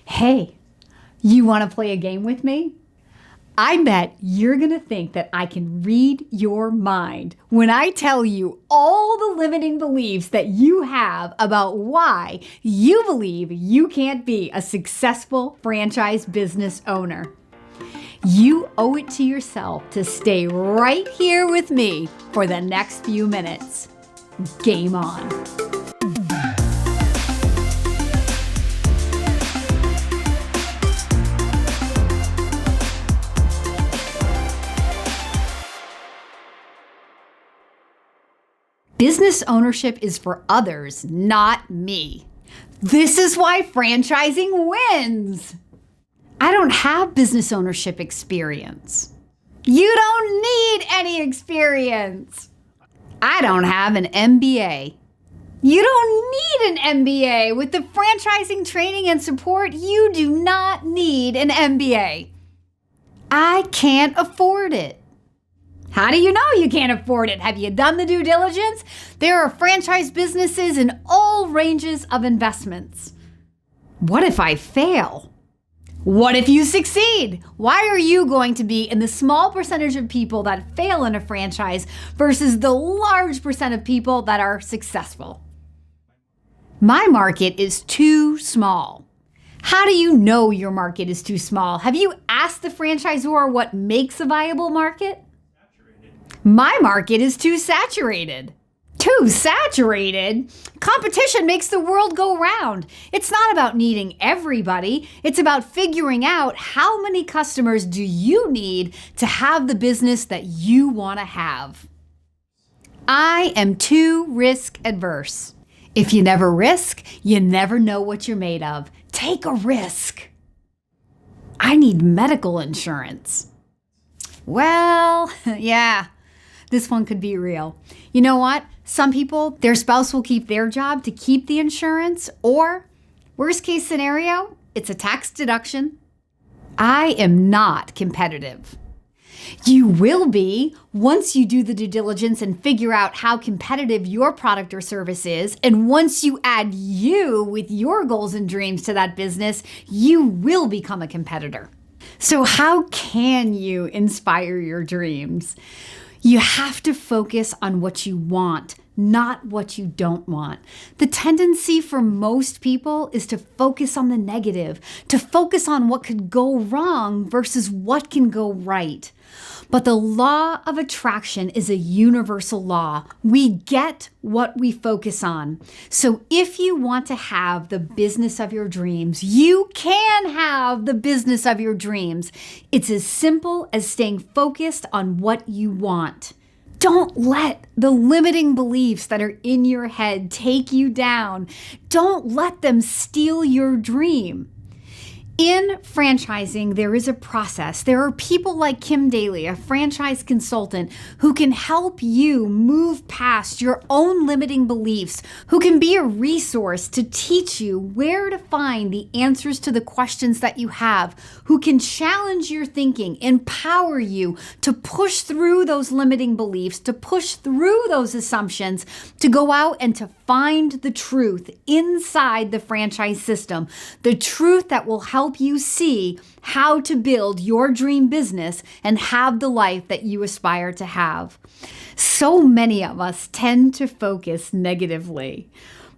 Hey, you want to play a game with me? I bet you're going to think that I can read your mind when I tell you all the limiting beliefs that you have about why you believe you can't be a successful franchise business owner. You owe it to yourself to stay right here with me for the next few minutes. Game on. Business ownership is for others, not me. This is why franchising wins. I don't have business ownership experience. You don't need any experience. I don't have an MBA. You don't need an MBA. With the franchising training and support, you do not need an MBA. I can't afford it. How do you know you can't afford it? Have you done the due diligence? There are franchise businesses in all ranges of investments. What if I fail? What if you succeed? Why are you going to be in the small percentage of people that fail in a franchise versus the large percent of people that are successful? My market is too small. How do you know your market is too small? Have you asked the franchisor what makes a viable market? My market is too saturated. Too saturated? Competition makes the world go round. It's not about needing everybody. It's about figuring out how many customers do you need to have the business that you want to have. I am too risk adverse. If you never risk, you never know what you're made of. Take a risk. I need medical insurance. Well, yeah. This one could be real. You know what? Some people, their spouse will keep their job to keep the insurance, or worst case scenario, it's a tax deduction. I am not competitive. You will be once you do the due diligence and figure out how competitive your product or service is. And once you add you with your goals and dreams to that business, you will become a competitor. So how can you inspire your dreams? You have to focus on what you want, not what you don't want. The tendency for most people is to focus on the negative, to focus on what could go wrong versus what can go right. But the law of attraction is a universal law. We get what we focus on. So if you want to have the business of your dreams, you can have the business of your dreams. It's as simple as staying focused on what you want. Don't let the limiting beliefs that are in your head take you down. Don't let them steal your dream. In franchising, there is a process. There are people like Kim Daly, a franchise consultant, who can help you move past your own limiting beliefs, who can be a resource to teach you where to find the answers to the questions that you have, who can challenge your thinking, empower you to push through those limiting beliefs, to push through those assumptions, to go out and to find the truth inside the franchise system, the truth that will help you see how to build your dream business and have the life that you aspire to have. So many of us tend to focus negatively.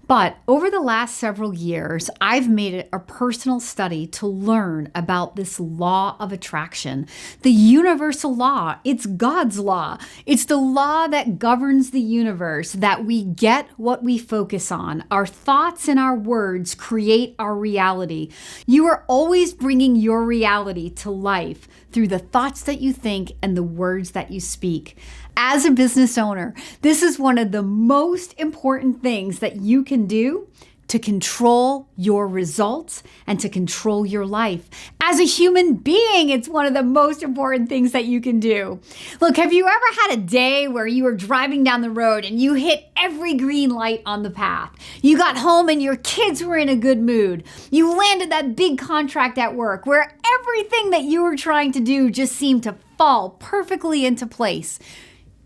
But over the last several years, I've made it a personal study to learn about this law of attraction, the universal law. It's God's law. It's the law that governs the universe, that we get what we focus on. Our thoughts and our words create our reality. You are always bringing your reality to life through the thoughts that you think and the words that you speak. As a business owner, this is one of the most important things that you can do to control your results and to control your life. As a human being, it's one of the most important things that you can do. Look, have you ever had a day where you were driving down the road and you hit every green light on the path? You got home and your kids were in a good mood. You landed that big contract at work where everything that you were trying to do just seemed to fall perfectly into place.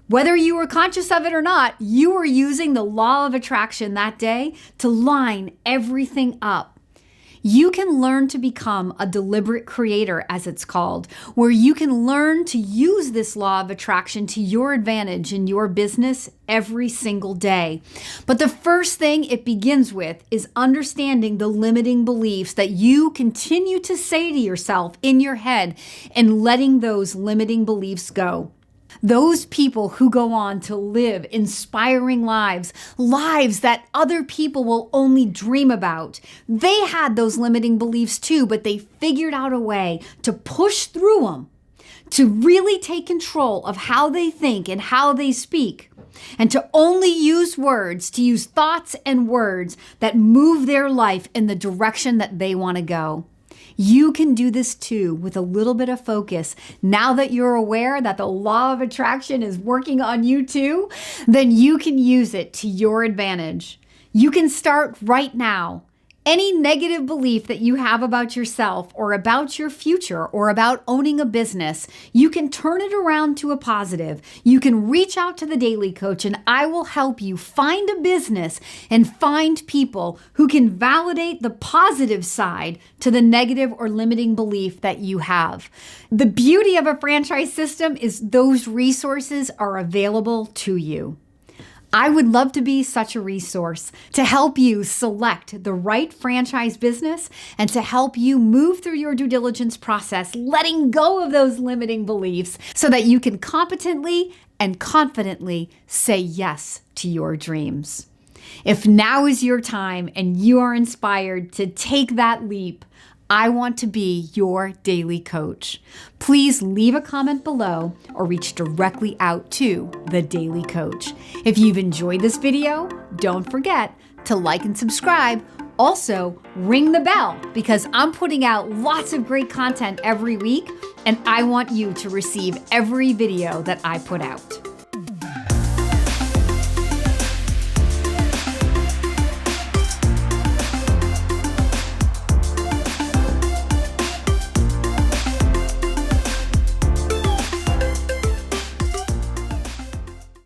Whether you were conscious of it or not, you were using the law of attraction that day to line everything up. You can learn to become a deliberate creator, as it's called, where you can learn to use this law of attraction to your advantage in your business every single day. But the first thing it begins with is understanding the limiting beliefs that you continue to say to yourself in your head and letting those limiting beliefs go. Those people who go on to live inspiring lives that other people will only dream about. They had those limiting beliefs too, but they figured out a way to push through them, to really take control of how they think and how they speak, and to only use thoughts and words that move their life in the direction that they want to go. You can do this too with a little bit of focus. Now that you're aware that the law of attraction is working on you too, then you can use it to your advantage. You can start right now. Any negative belief that you have about yourself or about your future or about owning a business, you can turn it around to a positive. You can reach out to the Daily Coach and I will help you find a business and find people who can validate the positive side to the negative or limiting belief that you have. The beauty of a franchise system is those resources are available to you. I would love to be such a resource to help you select the right franchise business and to help you move through your due diligence process, letting go of those limiting beliefs so that you can competently and confidently say yes to your dreams. If now is your time and you are inspired to take that leap, I want to be your daily coach. Please leave a comment below or reach directly out to the Daily Coach. If you've enjoyed this video, don't forget to like and subscribe. Also, ring the bell because I'm putting out lots of great content every week and I want you to receive every video that I put out.